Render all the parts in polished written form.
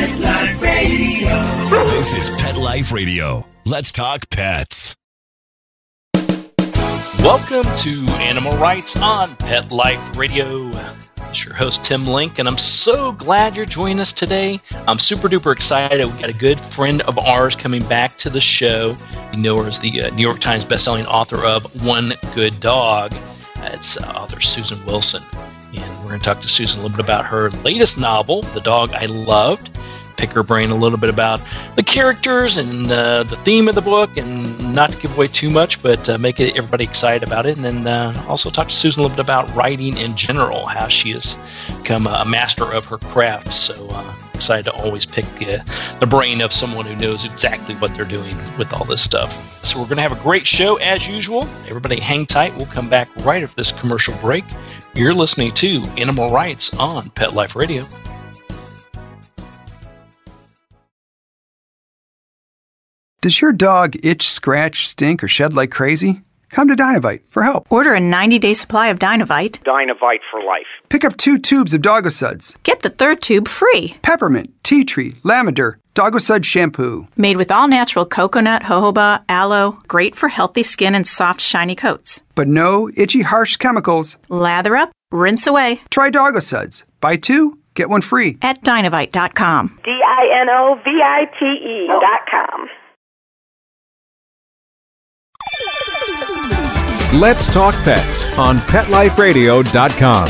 Pet Life Radio. This is Pet Life Radio. Let's talk pets. Welcome to Animal Rights on Pet Life Radio. It's your host, Tim Link, and I'm so glad you're joining us today. I'm super duper excited. We've got a good friend of ours coming back to the show. You know her as the New York Times bestselling author of One Good Dog. It's author Susan Wilson. And we're going to talk to Susan a little bit about her latest novel, The Dog I Loved. Pick her brain a little bit about the characters and the theme of the book, and not to give away too much, but make everybody excited about it. And then also talk to Susan a little bit about writing in general, how she has become a master of her craft. So excited to always pick the brain of someone who knows exactly what they're doing with all this stuff. So we're going to have a great show as usual. Everybody hang tight. We'll come back right after this commercial break. You're listening to Animal Rights on Pet Life Radio. Does your dog itch, scratch, stink, or shed like crazy? Come to Dinovite for help. Order a 90-day supply of Dinovite. Dinovite for life. Pick up 2 tubes of Dogosuds. Get the 3rd tube free. Peppermint, tea tree, lavender, Dogosud shampoo. Made with all-natural coconut, jojoba, aloe. Great for healthy skin and soft, shiny coats. But no itchy, harsh chemicals. Lather up, rinse away. Try Dogosuds. Buy 2, get 1 free. At Dinovite.com. DINOVITE.com. Let's Talk Pets on PetLifeRadio.com.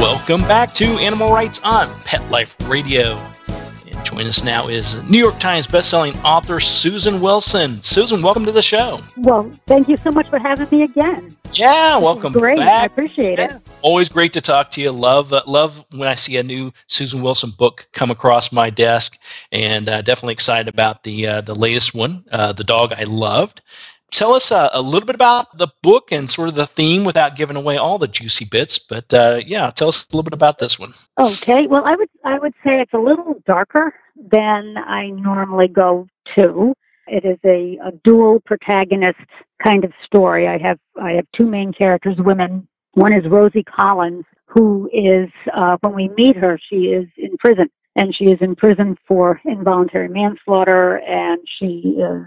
Welcome back to Animal Rights on Pet Life Radio. And joining us now is New York Times bestselling author Susan Wilson. Susan, welcome to the show. Well, thank you so much for having me again. Yeah, welcome Great. back. I appreciate it. Always great to talk to you. Love when I see a new Susan Wilson book come across my desk, and definitely excited about the latest one, The Dog I Loved. Tell us a little bit about the book and sort of the theme without giving away all the juicy bits. But yeah, tell us a little bit about this one. Okay. Well, I would say it's a little darker than I normally go to. It is a dual protagonist kind of story. I have 2 main characters, women. One is Rosie Collins, who is, when we meet her, she is in prison. And she is in prison for involuntary manslaughter, and she is,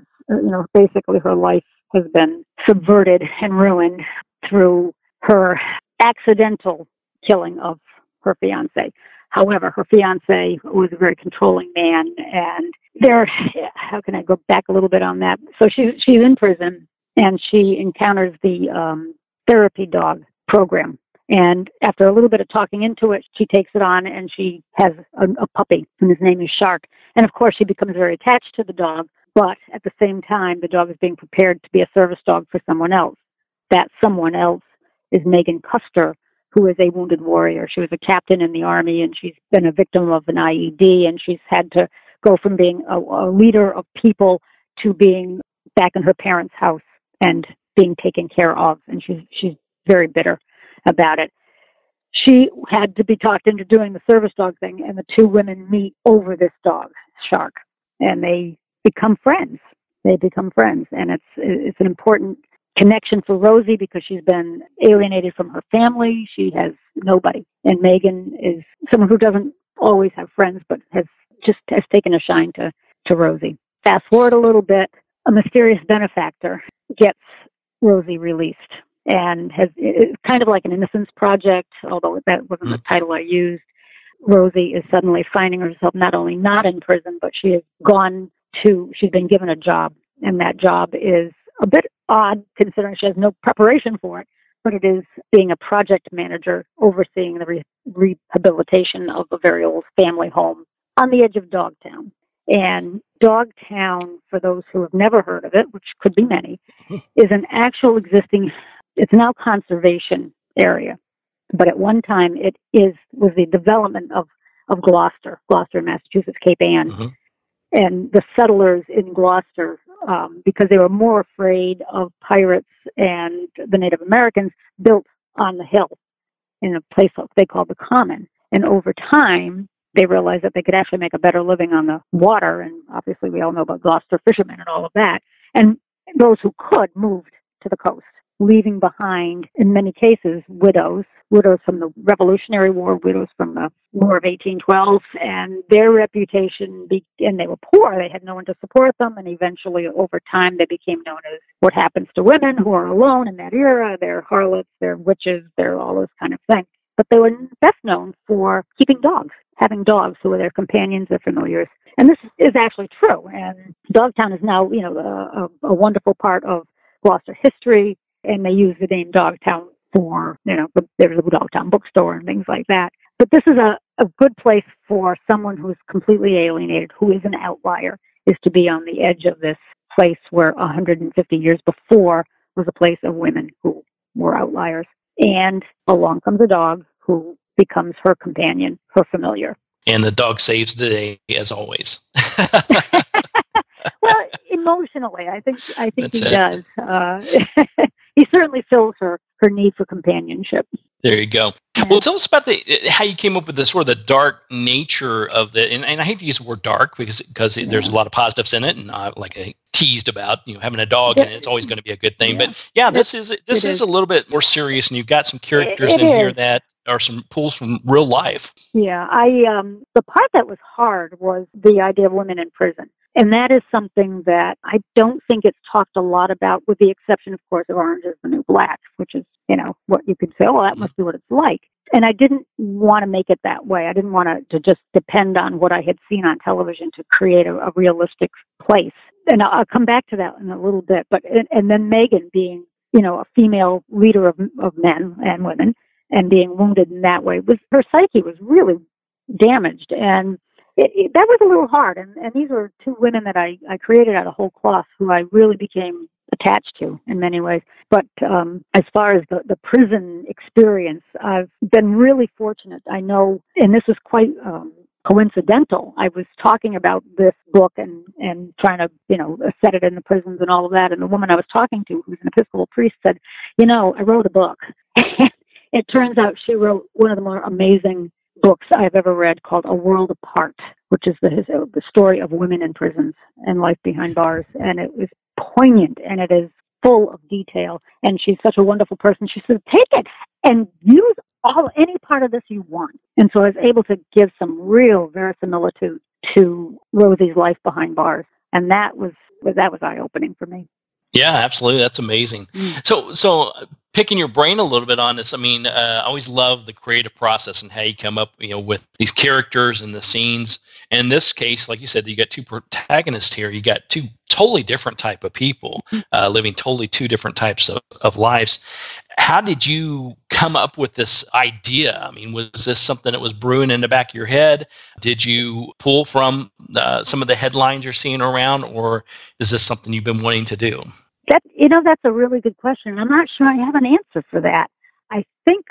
basically her life has been subverted and ruined through her accidental killing of her fiancé. However, her fiancé was a very controlling man, and how can I go back a little bit on that? So she's in prison, and she encounters the therapy dog program. And after a little bit of talking into it, she takes it on, and she has a puppy, and his name is Shark. And of course, she becomes very attached to the dog, but at the same time, the dog is being prepared to be a service dog for someone else. That someone else is Megan Custer, who is a wounded warrior. She was a captain in the Army, and she's been a victim of an IED, and she's had to go from being a leader of people to being back in her parents' house and being taken care of. And she's very bitter about it. She had to be talked into doing the service dog thing, and the 2 women meet over this dog, Shark, and they become friends. And it's an important connection for Rosie because she's been alienated from her family. She has nobody. And Megan is someone who doesn't always have friends, but has taken a shine to Rosie. Fast forward a little bit, a mysterious benefactor gets Rosie released, and it's kind of like an Innocence Project, although that wasn't the title I used. Rosie is suddenly finding herself not only not in prison, but she's been given a job, and that job is a bit odd considering she has no preparation for it, but it is being a project manager overseeing the rehabilitation of a very old family home on the edge of Dogtown. And Dogtown, for those who have never heard of it, which could be many, is an actual existing, it's now conservation area. But at one time was the development of Gloucester, Massachusetts, Cape Ann. Mm-hmm. And the settlers in Gloucester, because they were more afraid of pirates and the Native Americans, built on the hill in a place they called the Common. And over time, they realized that they could actually make a better living on the water. And obviously, we all know about Gloucester fishermen and all of that. And those who could moved to the coast, leaving behind, in many cases, widows widows from the Revolutionary War, widows from the War of 1812, and their reputation, and they were poor, they had no one to support them, and eventually over time they became known as what happens to women who are alone in that era. They're harlots, they're witches, they're all this kind of thing. But they were best known for keeping dogs, having dogs who were their companions, their familiars. And this is actually true. And Dogtown is now, a wonderful part of Gloucester history, and they use the name Dogtown for, there's a Dogtown bookstore and things like that. But this is a good place for someone who's completely alienated, who is an outlier, is to be on the edge of this place where 150 years before was a place of women who were outliers. And along comes a dog who becomes her companion, her familiar. And the dog saves the day, as always. Well, emotionally, I think That's he it. does. He certainly fills her need for companionship. There you go. Yeah. Well, tell us about how you came up with the sort of the dark nature of and I hate to use the word dark because there's a lot of positives in it, and like I teased about, having a dog in it, it's always going to be a good thing. Yeah. But yeah, this is a little bit more serious, and you've got some characters in here that are some pulls from real life. Yeah, the part that was hard was the idea of women in prison. And that is something that I don't think it's talked a lot about, with the exception, of course, of Orange is the New Black, which is, what you could say, oh, that must be what it's like. And I didn't want to make it that way. I didn't want to just depend on what I had seen on television to create a realistic place. And I'll come back to that in a little bit. But and then Megan being, a female leader of men and women, and being wounded in that way, her psyche was really damaged. And that was a little hard, and these were two women that I created out of whole cloth, who I really became attached to in many ways. But as far as the prison experience, I've been really fortunate. I know, and this is quite coincidental, I was talking about this book and trying to, set it in the prisons and all of that, and the woman I was talking to, who's an Episcopal priest, said, I wrote a book. It turns out she wrote one of the more amazing books I've ever read, called A World Apart, which is the story of women in prisons and life behind bars. And it was poignant, and it is full of detail. And she's such a wonderful person. She said, take it and use any part of this you want. And so I was able to give some real verisimilitude to Rosie's life behind bars. And that was eye-opening for me. Yeah, absolutely. That's amazing. So picking your brain a little bit on this, I always love the creative process and how you come up, with these characters and the scenes. In this case, like you said, you got two protagonists here. You got two totally different type of people living totally two different types of lives. How did you come up with this idea? Was this something that was brewing in the back of your head? Did you pull from some of the headlines you're seeing around, or is this something you've been wanting to do? That's a really good question. I'm not sure I have an answer for that. I think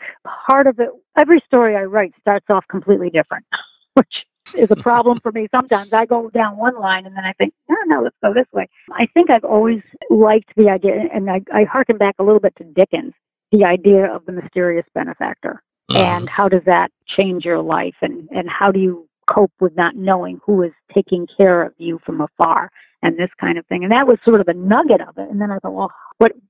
part of it, every story I write starts off completely different, which is a problem for me. Sometimes I go down one line and then I think, no, let's go this way. I think I've always liked the idea, and I harken back a little bit to Dickens, the idea of the mysterious benefactor. And how does that change your life? And how do you cope with not knowing who is taking care of you from afar, and this kind of thing. And that was sort of a nugget of it. And then I thought, well,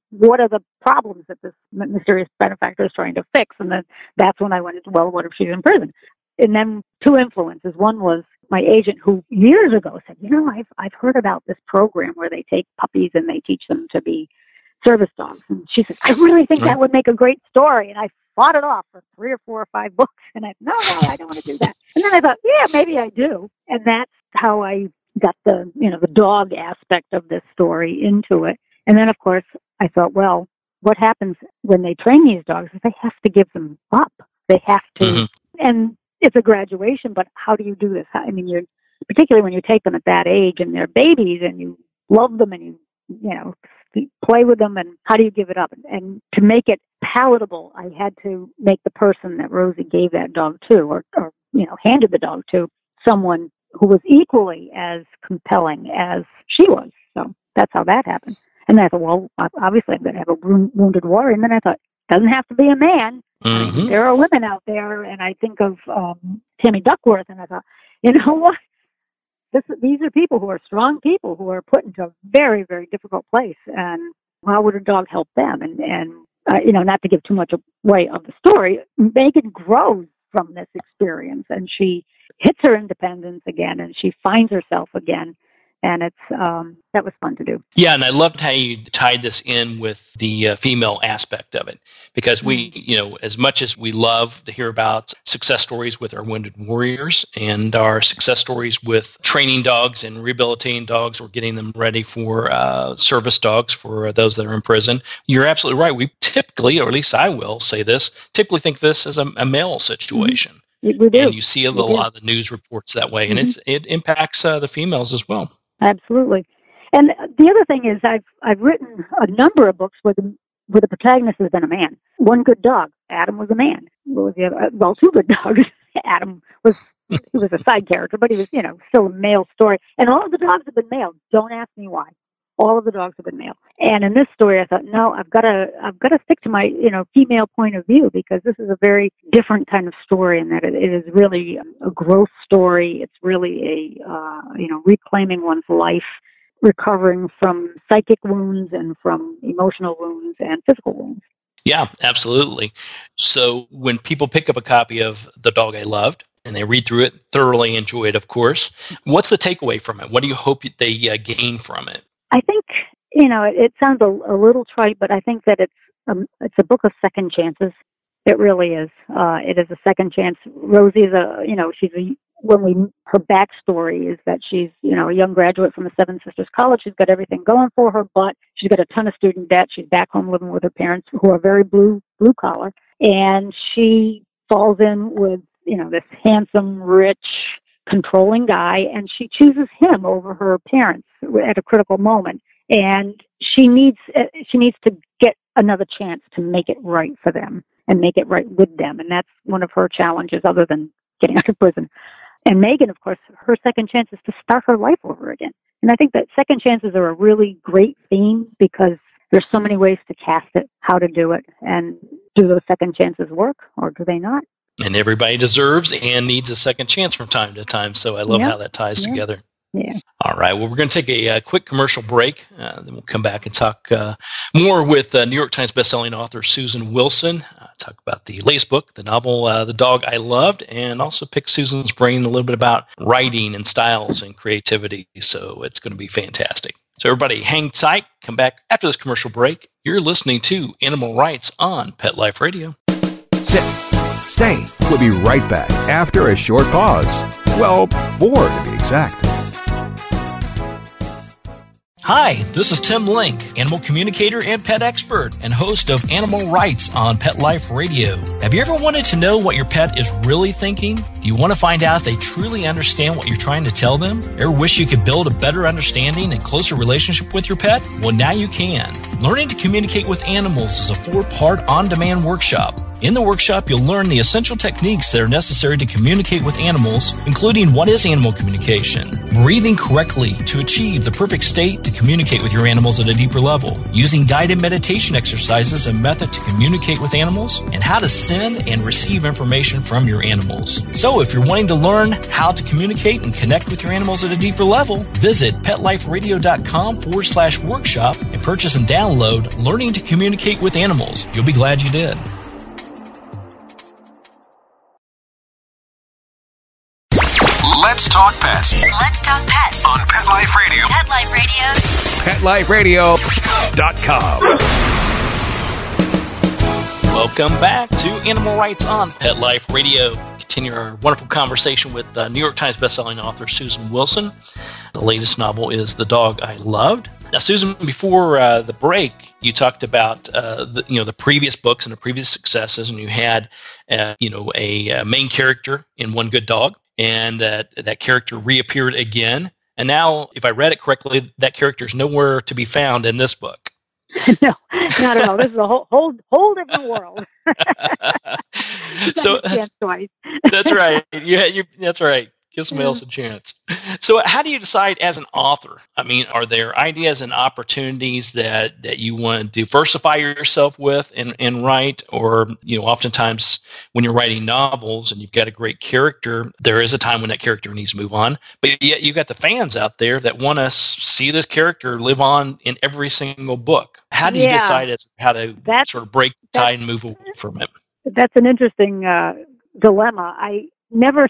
what are the problems that this mysterious benefactor is trying to fix? And then that's when I went into, well, what if she's in prison? And then two influences. One was my agent, who years ago said, I've heard about this program where they take puppies and they teach them to be service dogs. And she said, I really think that would make a great story. And I fought it off for 3 or 4 or 5 books. And I said, no, I don't want to do that. And then I thought, yeah, maybe I do. And that's how I got the dog aspect of this story into it. And then, of course, I thought, well, what happens when they train these dogs is they have to give them up. They have to, and it's a graduation, but how do you do this? You're particularly when you take them at that age and they're babies and you love them and you play with them, and how do you give it up? And to make it palatable, I had to make the person that Rosie gave that dog to, or handed the dog to, someone who was equally as compelling as she was. So that's how that happened. And then I thought, well, obviously I'm going to have a wounded warrior. And then I thought, it doesn't have to be a man. There are women out there. And I think of Tammy Duckworth, and I thought, you know what? These are people who are strong people who are put into a very, very difficult place. And how would a dog help them? And not to give too much away of the story, Megan grows from this experience, and she hits her independence again, and she finds herself again. And that was fun to do. Yeah, and I loved how you tied this in with the female aspect of it, because we, as much as we love to hear about success stories with our wounded warriors and our success stories with training dogs and rehabilitating dogs or getting them ready for service dogs for those that are in prison, you're absolutely right. We typically, or at least I will say this, typically think this as a male situation. We do. And you see a lot of the news reports that way, and it impacts the females as well. Absolutely. And the other thing is I've written a number of books where the protagonist has been a man. One Good Dog, Adam was a man. What was the other? Well, Two Good Dogs, Adam was a side character, but he was, still a male story. And all of the dogs have been male. Don't ask me why. All of the dogs have been male. And in this story, I thought, no, I've got to stick to my, female point of view, because this is a very different kind of story in that it is really a growth story. It's really reclaiming one's life, recovering from psychic wounds and from emotional wounds and physical wounds. Yeah, absolutely. So when people pick up a copy of The Dog I Loved, and they read through it, thoroughly enjoy it, of course, what's the takeaway from it? What do you hope they gain from it? I think, it sounds a little trite, but I think that it's a book of second chances. It really is. It is a second chance. Rosie is her backstory is that she's, a young graduate from the Seven Sisters College. She's got everything going for her, but she's got a ton of student debt. She's back home living with her parents, who are very blue collar, and she falls in with, this handsome, rich, controlling guy, and she chooses him over her parents at a critical moment. And she needs to get another chance to make it right for them and make it right with them. And that's one of her challenges, other than getting out of prison. And Megan, of course, her second chance is to start her life over again. And I think that second chances are a really great theme, because there's so many ways to cast it, how to do it, and do those second chances work, or do they not? And everybody deserves and needs a second chance from time to time. So I love how that ties together. Yeah. All right. Well, we're going to take a quick commercial break. Then we'll come back and talk more with New York Times bestselling author Susan Wilson. Talk about the latest book, the novel The Dog I Loved, and also pick Susan's brain a little bit about writing and styles and creativity. So it's going to be fantastic. So everybody hang tight. Come back after this commercial break. You're listening to Animal Rights on Pet Life Radio. Sit. Stay. We'll be right back after a short pause. Well, 4 to be exact. Hi, this is Tim Link, animal communicator and pet expert and host of Animal Rights on Pet Life Radio. Have you ever wanted to know what your pet is really thinking? Do you want to find out if they truly understand what you're trying to tell them? Ever wish you could build a better understanding and closer relationship with your pet? Well, now you can. Learning to Communicate with Animals is a 4-part on-demand workshop. In the workshop, you'll learn the essential techniques that are necessary to communicate with animals, including what is animal communication, breathing correctly to achieve the perfect state to communicate with your animals at a deeper level, using guided meditation exercises and method to communicate with animals, and how to send and receive information from your animals. So if you're wanting to learn how to communicate and connect with your animals at a deeper level, visit PetLifeRadio.com/workshop and purchase and download Learning to Communicate with Animals. You'll be glad you did. Let's talk pets Let's talk pets on Pet Life Radio. Pet Life Radio. PetLifeRadio.com. Welcome back to Animal Rights on Pet Life Radio. Continue our wonderful conversation with New York Times bestselling author Susan Wilson. The latest novel is The Dog I Loved. Now, Susan, before the break, you talked about the previous books and the previous successes, and you had a main character in One Good Dog, and that character reappeared again. And now, if I read it correctly, that character is nowhere to be found in this book. No, not at all. This is a whole different world. So that's right. That's right. Give somebody else a chance. So how do you decide as an author? I mean, are there ideas and opportunities that you want to diversify yourself with and write? Or, oftentimes when you're writing novels and you've got a great character, there is a time when that character needs to move on. But yet you've got the fans out there that want to see this character live on in every single book. How do you decide how to sort of break the tide and move away from it? That's an interesting dilemma. I never,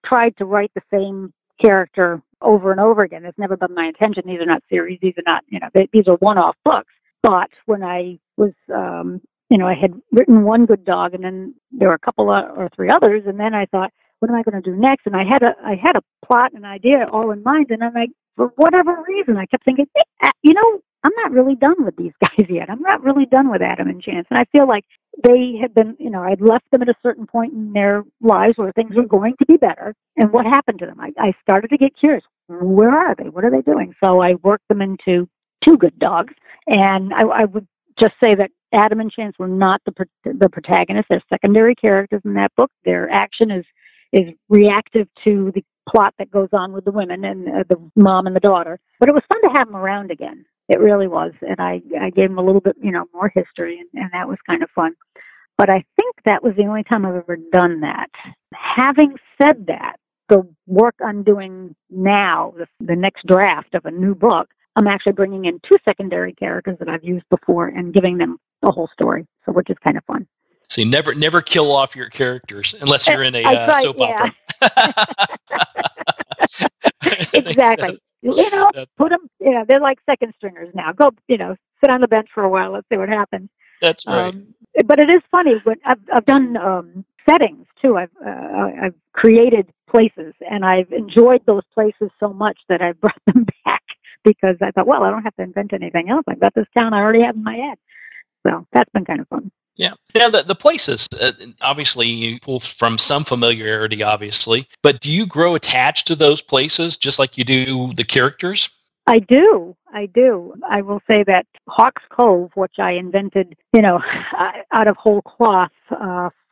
tried to write the same character over and over again. It's never been my intention. These are not series. These are not, these are one-off books. But when I was, I had written one good dog, and then there were a couple or three others, and then I thought, what am I going to do next? And I had a plot and idea all in mind, and I'm like, for whatever reason, I kept thinking, I'm not really done with these guys yet. I'm not really done with Adam and Chance. And I feel like they had been, I'd left them at a certain point in their lives where things were going to be better. And what happened to them? I started to get curious. Where are they? What are they doing? So I worked them into two good dogs. And I would just say that Adam and Chance were not the protagonists. They're secondary characters in that book. Their action is reactive to the plot that goes on with the women and the mom and the daughter. But it was fun to have them around again. It really was. And I gave them a little bit, more history, and that was kind of fun. But I think that was the only time I've ever done that. Having said that, the work I'm doing now, the next draft of a new book, I'm actually bringing in two secondary characters that I've used before and giving them the whole story, so which is kind of fun. So you never kill off your characters unless you're in a soap opera. Exactly. Put them, they're like second stringers now. Go, sit on the bench for a while. Let's see what happens. That's right. But it is funny when I've done settings too. I've created places, and I've enjoyed those places so much that I brought them back because I thought, well, I don't have to invent anything else. I've got this town I already have in my head. So that's been kind of fun. Yeah. Now, the places, obviously, you pull from some familiarity, obviously, but do you grow attached to those places just like you do the characters? I do. I will say that Hawks Cove, which I invented, out of whole cloth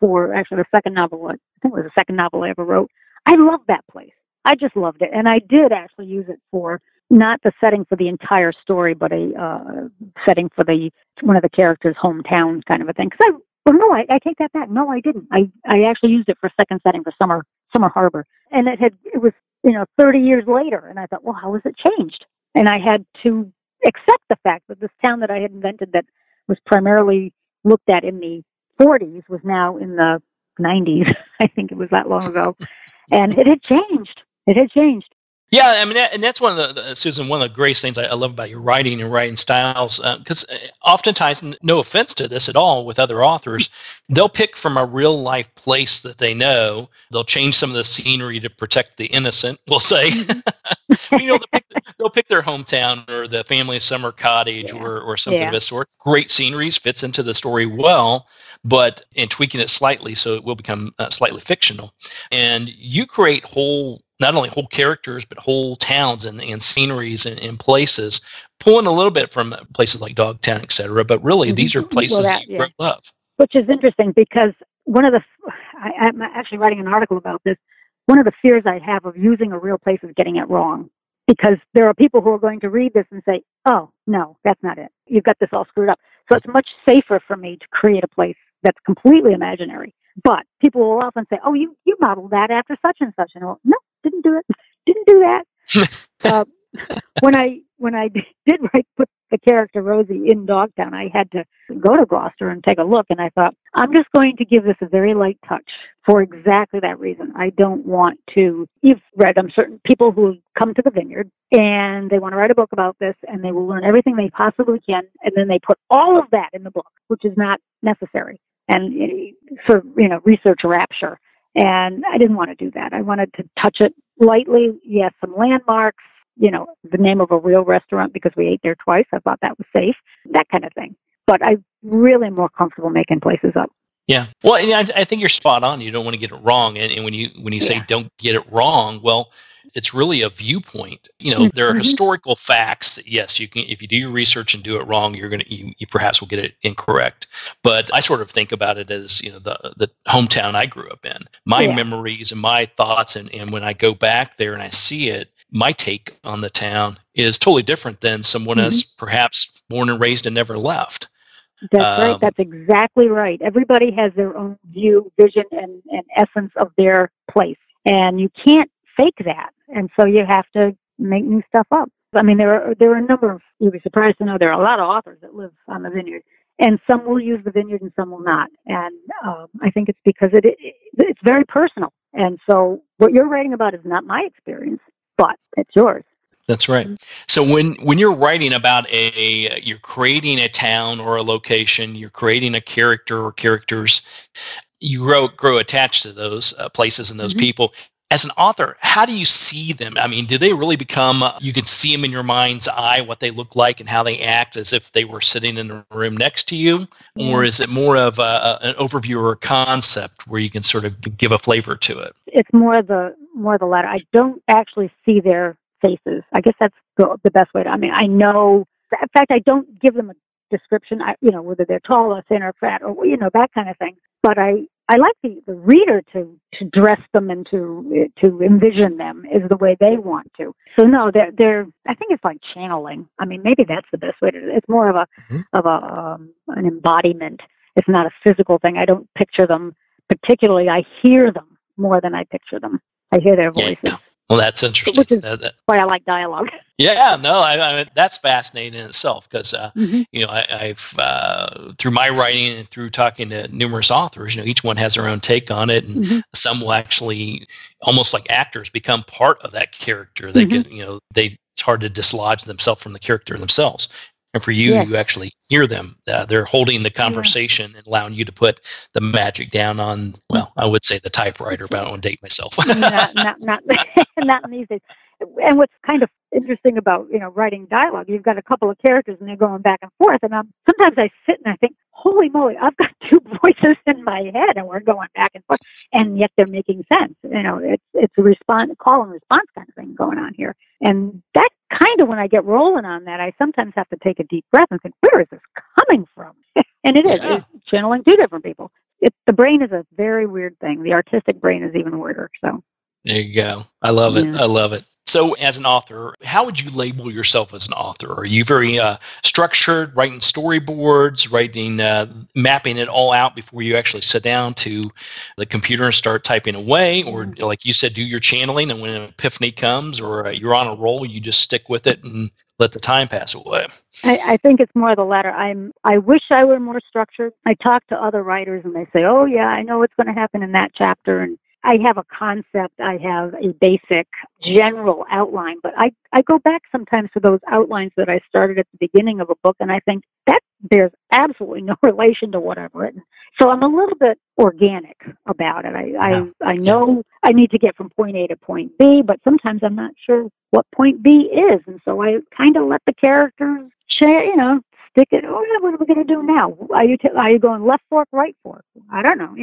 for actually the second novel, I think it was the second novel I ever wrote. I love that place. I just loved it. And I did actually use it for not the setting for the entire story, but a setting for one of the characters' hometowns kind of a thing. I take that back. No, I didn't. I actually used it for a second setting for Summer Harbor. And it was 30 years later. And I thought, well, how has it changed? And I had to accept the fact that this town that I had invented that was primarily looked at in the 40s was now in the 90s. I think it was that long ago. And it had changed. Yeah, I mean, and that's one of the Susan, one of the greatest things I love about your writing and writing styles, because oftentimes, no offense to this at all with other authors, they'll pick from a real life place that they know. They'll change some of the scenery to protect the innocent, we'll say. They'll pick their hometown or the family summer cottage or something of this sort. Great sceneries, fits into the story well, but in tweaking it slightly so it will become slightly fictional. And you create not only whole characters, but whole towns and sceneries and places, pulling a little bit from places like Dogtown, et cetera. But really, these are places that you love. Which is interesting because I'm actually writing an article about this. One of the fears I have of using a real place is getting it wrong. Because there are people who are going to read this and say, oh, no, that's not it. You've got this all screwed up. So it's much safer for me to create a place that's completely imaginary. But people will often say, oh, you modeled that after such and such. And no, didn't do it. Didn't do that. When I did put the character Rosie in Dogtown, I had to go to Gloucester and take a look. And I thought, I'm just going to give this a very light touch for exactly that reason. I don't want to. You've read, I'm certain people who come to the Vineyard and they want to write a book about this and they will learn everything they possibly can. And then they put all of that in the book, which is not necessary. And for, research rapture. And I didn't want to do that. I wanted to touch it lightly. Yes, some landmarks, the name of a real restaurant because we ate there twice. I thought that was safe, that kind of thing. But I really am more comfortable making places up. Yeah. Well, I think you're spot on. You don't want to get it wrong. And when you say don't get it wrong, well, it's really a viewpoint. There are historical facts that, yes, you can, if you do your research and do it wrong, you perhaps will get it incorrect. But I sort of think about it as, the hometown I grew up in, my memories and my thoughts. And when I go back there and I see it, my take on the town is totally different than someone that's perhaps born and raised and never left. That's right. That's exactly right. Everybody has their own view, vision, and essence of their place. And you can't fake that. And so you have to make new stuff up. I mean, there are a number of, you'd be surprised to know, there are a lot of authors that live on the vineyard. And some will use the vineyard and some will not. And I think it's because it's very personal. And so what you're writing about is not my experience, but it's yours. That's right. So when you're writing about you're creating a town or a location, you're creating a character or characters, you grow attached to those places and those people. As an author, how do you see them? I mean, do they really become, you can see them in your mind's eye, what they look like and how they act as if they were sitting in a room next to you? Or is it more of an overview or a concept where you can sort of give a flavor to it? It's more the latter. I don't actually see their faces. I guess that's the best way to, I mean, I know, in fact, I don't give them a description, whether they're tall or thin or fat or, that kind of thing. But I like the reader to dress them and to envision them is the way they want to. So no, they're I think it's like channeling. I mean, maybe that's the best way to. It's more of an embodiment. It's not a physical thing. I don't picture them particularly. I hear them more than I picture them. I hear their voices. Yeah. Well, that's interesting. Which is why I like dialogue. Yeah, no, I mean, that's fascinating in itself because, I've through my writing and through talking to numerous authors, each one has their own take on it, and some will actually, almost like actors, become part of that character. They can, it's hard to dislodge themselves from the character themselves. And for you, you actually hear them. They're holding the conversation and allowing you to put the magic down on, well, I would say the typewriter, but I don't want to date myself. not in these days. And what's kind of interesting about, writing dialogue, you've got a couple of characters and they're going back and forth. And sometimes I sit and I think, holy moly, I've got two voices in my head and we're going back and forth. And yet they're making sense. It's a call and response kind of thing going on here. And that kind of, when I get rolling on that, I sometimes have to take a deep breath and think, where is this coming from? And it is. It's channeling two different people. The brain is a very weird thing. The artistic brain is even weirder. So there you go. I love it. I love it. So as an author, how would you label yourself as an author? Are you very structured, writing storyboards, mapping it all out before you actually sit down to the computer and start typing away? Or like you said, do your channeling, and when an epiphany comes or you're on a roll, you just stick with it and let the time pass away? I think it's more the latter. I wish I were more structured. I talk to other writers and they say, oh yeah, I know what's going to happen in that chapter, and I have a concept, I have a basic general outline, but I go back sometimes to those outlines that I started at the beginning of a book, and I think that bears absolutely no relation to what I've written. So I'm a little bit organic about it. I know I need to get from point A to point B, but sometimes I'm not sure what point B is, and so I kind of let the characters share, stick it. Oh, what are we going to do now? Are you going left fork, right fork? I don't know,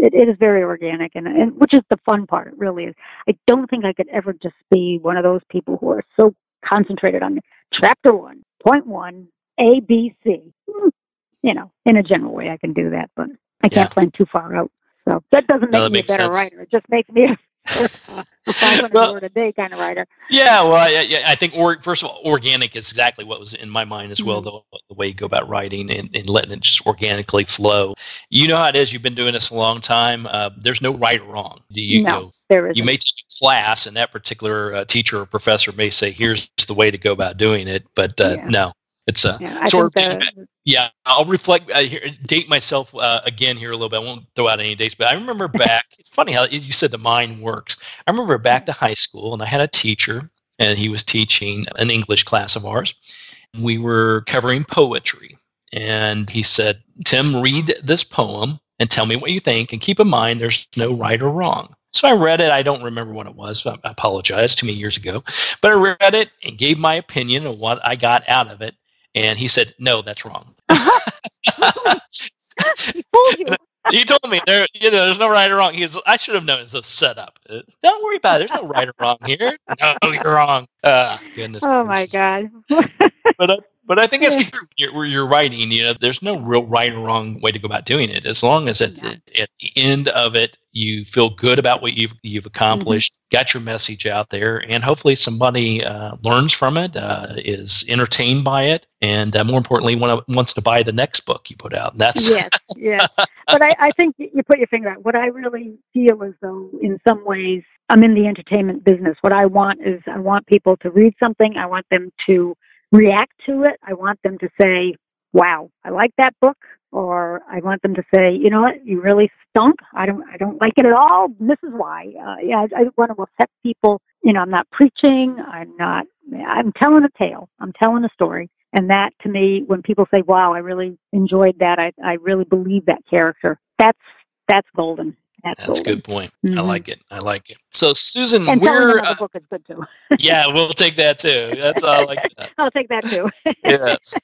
It is very organic, and which is the fun part. It really is. I don't think I could ever just be one of those people who are so concentrated on chapter 1, point 1, A, B, C. In a general way, I can do that, but I can't plan too far out. So that doesn't make me a better writer. It just makes me a 500 word a day kind of writer. Yeah, well, I think, first of all, organic is exactly what was in my mind as well, the way you go about writing and letting it just organically flow. You know how it is. You've been doing this a long time. There's no right or wrong. There isn't. You may take a class, and that particular teacher or professor may say, here's the way to go about doing it, but no. It's I'll reflect, date myself again here a little bit. I won't throw out any dates, but I remember back, it's funny how you said the mind works. I remember back to high school, and I had a teacher, and he was teaching an English class of ours. We were covering poetry, and he said, Tim, read this poem and tell me what you think, and keep in mind there's no right or wrong. So I read it. I don't remember what it was. So I apologize, too many years ago. But I read it and gave my opinion of what I got out of it. And he said, no, that's wrong. He fooled you. He told me there's no right or wrong. I should have known it's a setup. Don't worry about it. There's no right or wrong here. No, you're wrong. Goodness. Oh my God. But I think it's true. You're writing, there's no real right or wrong way to go about doing it. As long as at the end of it, you feel good about what you've accomplished, got your message out there, and hopefully somebody learns from it, is entertained by it, and more importantly, wants to buy the next book you put out. That's yes. But I think you put your finger out. What I really feel is though, in some ways, I'm in the entertainment business. What I want is I want people to read something. I want them to react to it. I want them to say, wow, I like that book. Or I want them to say, you know what, you really stunk. I don't like it at all. This is why. I want to affect people. I'm not preaching. I'm telling a tale. I'm telling a story. And that, to me, when people say, wow, I really enjoyed that. I really believe that character. That's golden. That's a good point. I like it. So, Susan, and telling another book is good too. Yeah, we'll take that too. I like that. I'll take that too. Yes.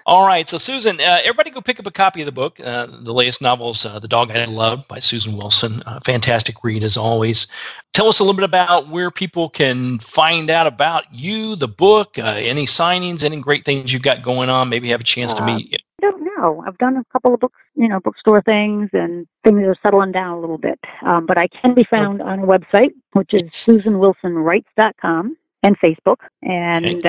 All right. So, Susan, everybody go pick up a copy of the book. The latest novels, The Dog I Love by Susan Wilson. Fantastic read as always. Tell us a little bit about where people can find out about you, the book, any signings, any great things you've got going on. Maybe have a chance to meet you. I don't know. I've done a couple of books, bookstore things, and things are settling down a little bit. But I can be found on a website, which is SusanWilsonWrites.com, and Facebook, and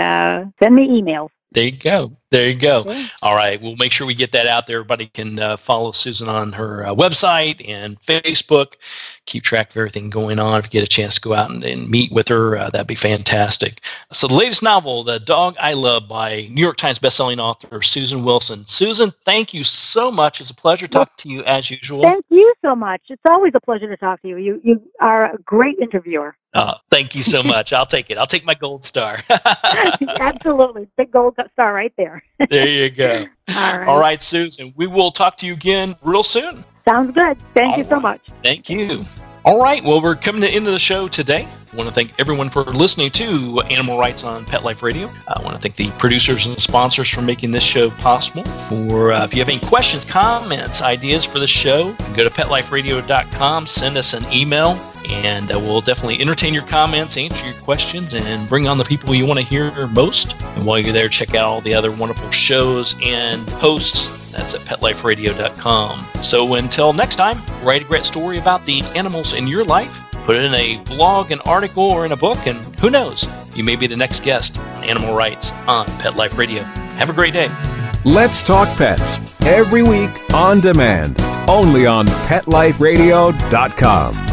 send me emails. There you go. Okay. All right. We'll make sure we get that out there. Everybody can follow Susan on her website and Facebook. Keep track of everything going on. If you get a chance to go out and meet with her, that'd be fantastic. So the latest novel, The Dog I Love by New York Times bestselling author Susan Wilson. Susan, thank you so much. It's a pleasure talking to you as usual. Thank you so much. It's always a pleasure to talk to you. You are a great interviewer. Thank you so much. I'll take it. I'll take my gold star. Absolutely. Big gold star right there. There you go. All right, Susan. We will talk to you again real soon. Sounds good. Thank you so much. Thank you. All right. Well, we're coming to the end of the show today. I want to thank everyone for listening to Animal Rights on Pet Life Radio. I want to thank the producers and sponsors for making this show possible. If you have any questions, comments, ideas for the show, go to PetLifeRadio.com, send us an email, and we'll definitely entertain your comments, answer your questions, and bring on the people you want to hear most. And while you're there, check out all the other wonderful shows and hosts. That's at PetLifeRadio.com. So until next time, write a great story about the animals in your life. Put it in a blog, an article, or in a book, and who knows, you may be the next guest on Animal Rights on Pet Life Radio. Have a great day. Let's Talk Pets, every week on demand, only on PetLifeRadio.com.